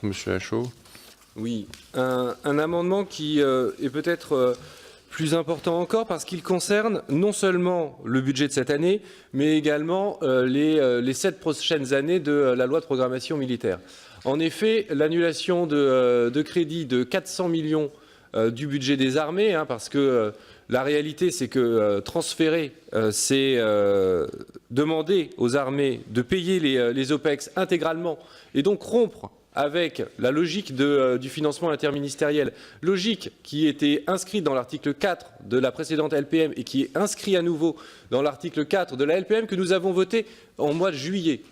Monsieur Lachaud. Oui, un amendement qui est peut-être plus important encore parce qu'il concerne non seulement le budget de cette année, mais également les 7 prochaines années de la loi de programmation militaire. En effet, l'annulation de crédits de 400 millions du budget des armées, parce que la réalité, c'est que transférer, c'est demander aux armées de payer les OPEX intégralement et donc rompre avec la logique du financement interministériel, logique qui était inscrite dans l'article 4 de la précédente LPM et qui est inscrite à nouveau dans l'article 4 de la LPM que nous avons votée en mois de juillet.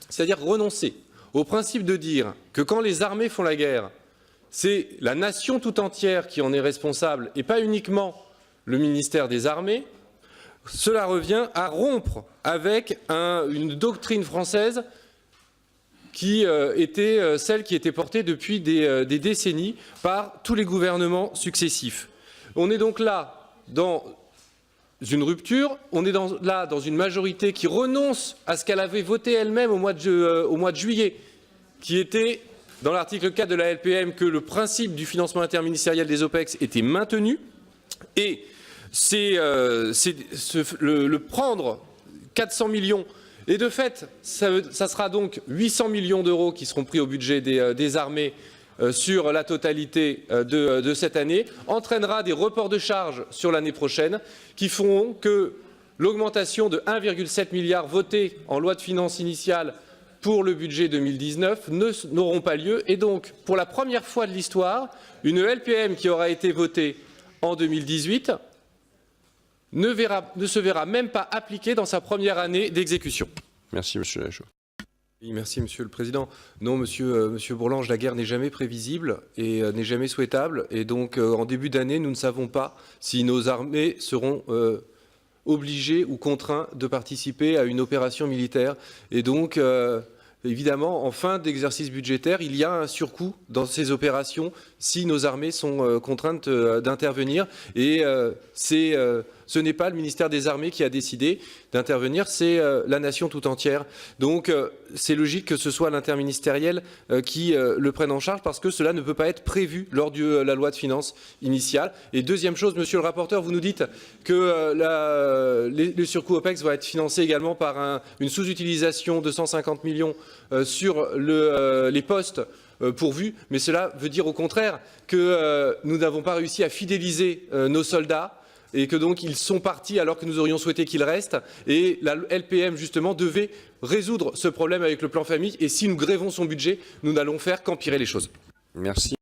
C'est-à-dire renoncer au principe de dire que quand les armées font la guerre, c'est la nation tout entière qui en est responsable et pas uniquement le ministère des Armées. Cela revient à rompre avec une doctrine française qui était celle qui était portée depuis des décennies par tous les gouvernements successifs. On est donc là dans une rupture, on est là dans une majorité qui renonce à ce qu'elle avait voté elle-même au mois de juillet, qui était dans l'article 4 de la LPM que le principe du financement interministériel des OPEX était maintenu, et c'est le prendre 400 millions. Et de fait, ça sera donc 800 millions d'euros qui seront pris au budget des armées sur la totalité de cette année, entraînera des reports de charges sur l'année prochaine qui feront que l'augmentation de 1,7 milliard votée en loi de finances initiale pour le budget 2019 n'auront pas lieu. Et donc, pour la première fois de l'histoire, une LPM qui aura été votée en 2018 ne se verra même pas appliquée dans sa première année d'exécution. Merci, Monsieur Lachaud. Oui, merci, Monsieur le Président. Non, Monsieur Bourlange, la guerre n'est jamais prévisible et n'est jamais souhaitable. Et donc, en début d'année, nous ne savons pas si nos armées seront obligées ou contraintes de participer à une opération militaire. Et donc, évidemment, en fin d'exercice budgétaire, il y a un surcoût dans ces opérations si nos armées sont contraintes d'intervenir. Et ce n'est pas le ministère des Armées qui a décidé d'intervenir, c'est la nation tout entière. Donc c'est logique que ce soit l'interministériel qui le prenne en charge parce que cela ne peut pas être prévu lors de la loi de finances initiale. Et deuxième chose, monsieur le rapporteur, vous nous dites que les surcoûts OPEX vont être financés également par une sous-utilisation de 150 millions sur les postes pourvus, mais cela veut dire au contraire que nous n'avons pas réussi à fidéliser nos soldats et que donc ils sont partis alors que nous aurions souhaité qu'ils restent. Et la LPM, justement, devait résoudre ce problème avec le plan famille. Et si nous grevons son budget, nous n'allons faire qu'empirer les choses. Merci.